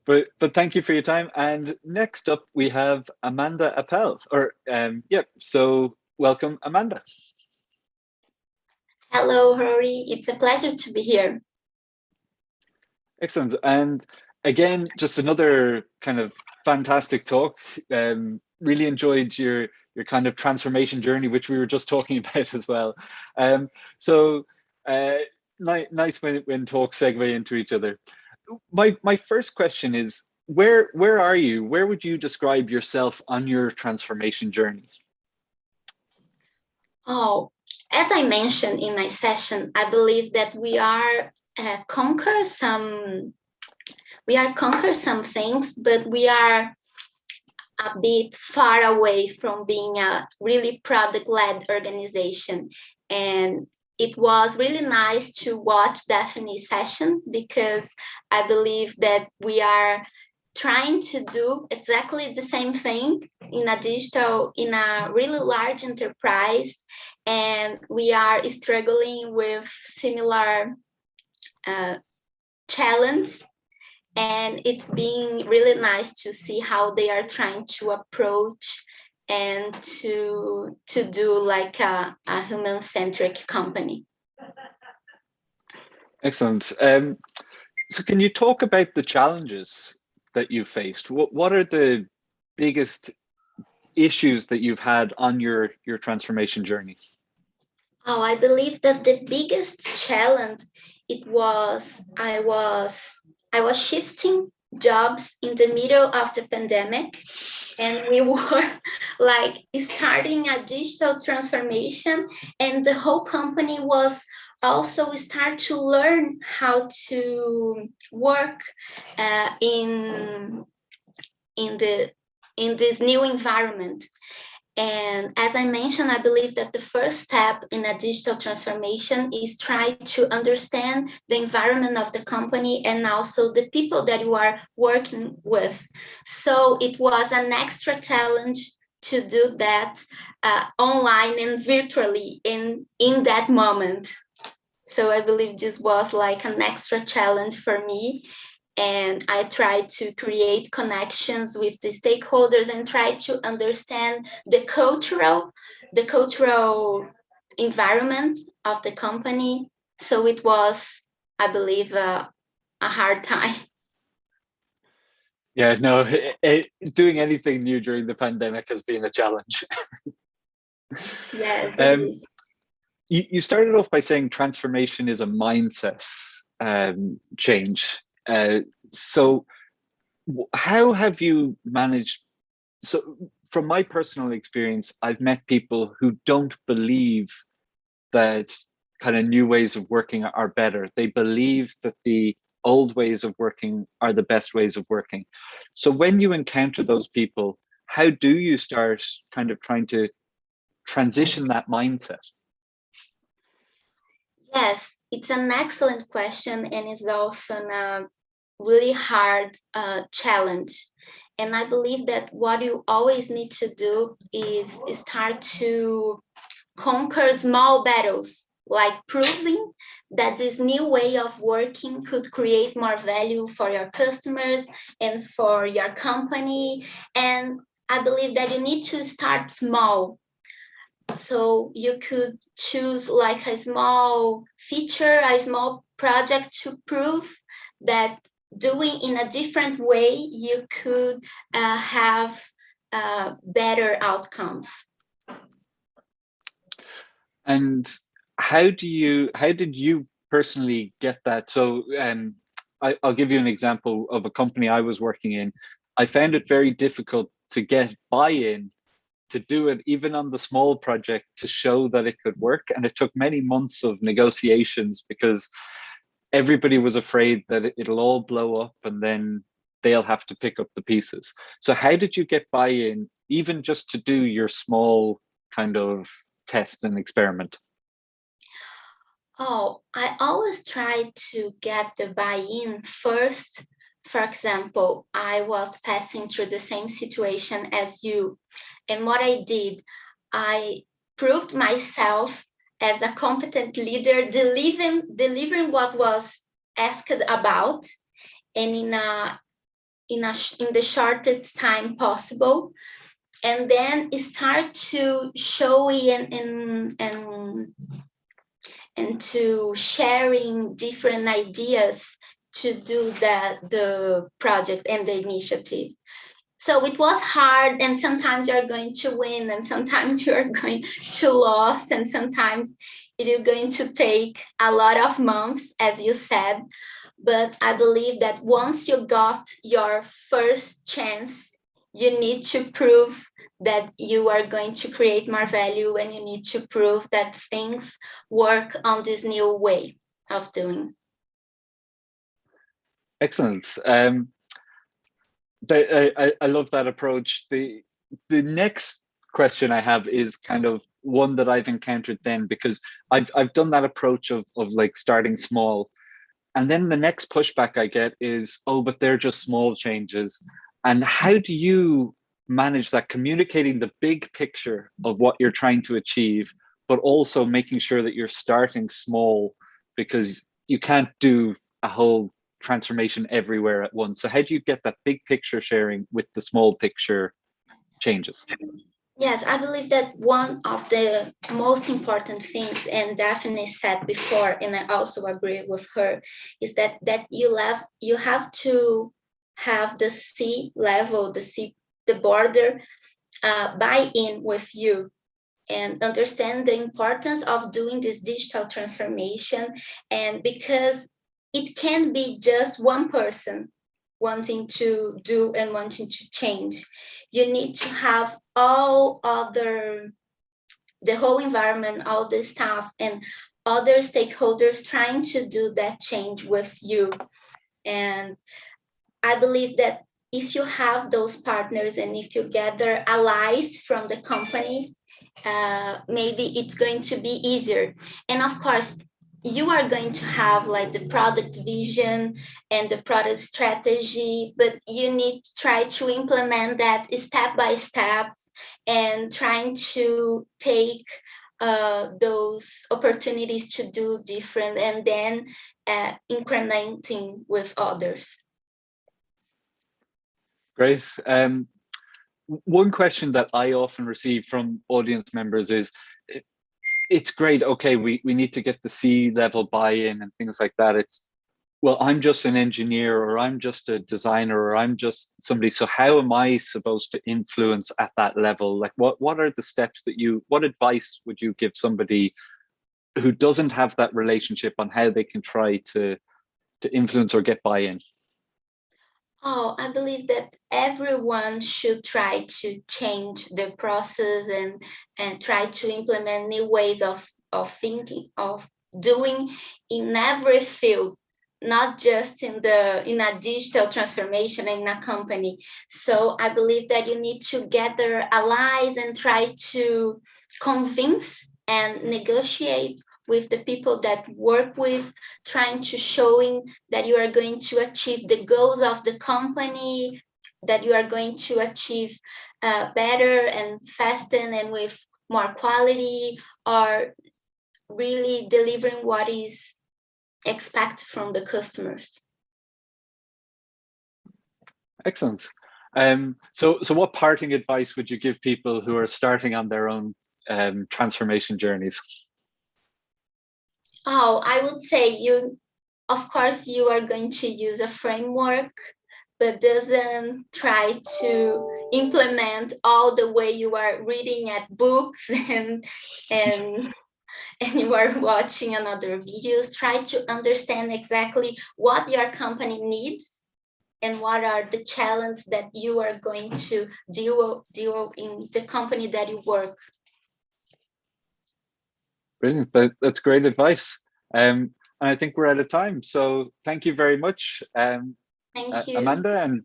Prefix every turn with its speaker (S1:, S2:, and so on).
S1: but thank you for your time. And next up, we have Amanda Appel. Yep. So welcome, Amanda.
S2: Hello, Rory. It's a pleasure to be here.
S1: Excellent. And again, just another kind of fantastic talk. Really enjoyed your kind of transformation journey, which we were just talking about as well. Um, so uh, nice when talks segue into each other. My first question is, where are you? Where would you describe yourself on your transformation journey?
S2: Oh, as I mentioned in my session, I believe that conquer some conquer some things, but we are a bit far away from being a really product-led organization. And it was really nice to watch Daphne's session because I believe that we are trying to do exactly the same thing in a really large enterprise, and we are struggling with similar challenge. And it's been really nice to see how they are trying to approach and to do like a human-centric company.
S1: Excellent. So can you talk about the challenges that you faced? What are the biggest issues that you've had on your transformation journey?
S2: Oh, I believe that the biggest challenge it was I was shifting jobs in the middle of the pandemic, and we were like starting a digital transformation, and the whole company was also start to learn how to work in the in this new environment. And as I mentioned, I believe that the first step in a digital transformation is try to understand the environment of the company and also the people that you are working with. So it was an extra challenge to do that online and virtually in that moment. So I believe this was like an extra challenge for me, and I try to create connections with the stakeholders and try to understand the cultural environment of the company. So it was, I believe, a hard time.
S1: Yeah, no, doing anything new during the pandemic has been a challenge.
S2: Yes, it
S1: um,
S2: is.
S1: you started off by saying transformation is a mindset change. So how have you managed? So from my personal experience, I've met people who don't believe that kind of new ways of working are better. They believe that the old ways of working are the best ways of working. So when you encounter those people, how do you start kind of trying to transition that mindset?
S2: Yes, it's an excellent question, and it's also a really hard challenge. And I believe that what you always need to do is start to conquer small battles, like proving that this new way of working could create more value for your customers and for your company. And I believe that you need to start small. So you could choose like a small feature, a small project to prove that doing in a different way, you could have better outcomes.
S1: And how did you personally get that? So I'll give you an example of a company I was working in. I found it very difficult to get buy-in to do it, even on the small project, to show that it could work. And it took many months of negotiations because everybody was afraid that it'll all blow up and then they'll have to pick up the pieces. So how did you get buy-in, even just to do your small kind of test and experiment?
S2: Oh, I always try to get the buy-in first. For example, I was passing through the same situation as you. And what I did, I proved myself as a competent leader, delivering what was asked about, and in the shortest time possible, and then start to showing and to sharing different ideas to do the project and the initiative. So it was hard, and sometimes you're going to win and sometimes you're going to lose, and sometimes it is going to take a lot of months, as you said. But I believe that once you got your first chance, you need to prove that you are going to create more value, and you need to prove that things work on this new way of doing.
S1: Excellent. I love that approach. The next question I have is kind of one that I've encountered then, because I've done that approach of like starting small, and then the next pushback I get is, oh, but they're just small changes. And how do you manage that, communicating the big picture of what you're trying to achieve, but also making sure that you're starting small, because you can't do a whole transformation everywhere at once. So how do you get that big picture sharing with the small picture changes?
S2: Yes, I believe that one of the most important things, and Daphne said before, and I also agree with her, is that you have to have the C level, the border buy in with you, and understand the importance of doing this digital transformation. And because it can be just one person wanting to do and wanting to change, you need to have the whole environment, all the staff and other stakeholders trying to do that change with you. And I believe that if you have those partners and if you gather allies from the company, maybe it's going to be easier. And of course, you are going to have like the product vision and the product strategy, but you need to try to implement that step by step and trying to take those opportunities to do different, and then incrementing with others.
S1: Great. One question that I often receive from audience members is, it's great, okay, we need to get the C-level buy-in and things like that. It's, well, I'm just an engineer, or I'm just a designer, or I'm just somebody, so how am I supposed to influence at that level? Like, what are the steps that what advice would you give somebody who doesn't have that relationship on how they can try to influence or get buy-in?
S2: Oh, I believe that everyone should try to change the process and try to implement new ways of thinking, of doing in every field, not just in a digital transformation in a company. So I believe that you need to gather allies and try to convince and negotiate with the people that work with, trying to showing that you are going to achieve the goals of the company, that you are going to achieve better and faster and with more quality, or really delivering what is expected from the customers.
S1: Excellent. So what parting advice would you give people who are starting on their own transformation journeys?
S2: Oh, I would say of course, you are going to use a framework, but doesn't try to implement all the way you are reading at books and and you are watching another videos. Try to understand exactly what your company needs and what are the challenges that you are going to deal in the company that you work.
S1: Brilliant. That's great advice. And I think we're out of time. So thank you very much,
S2: Thank you.
S1: Amanda. And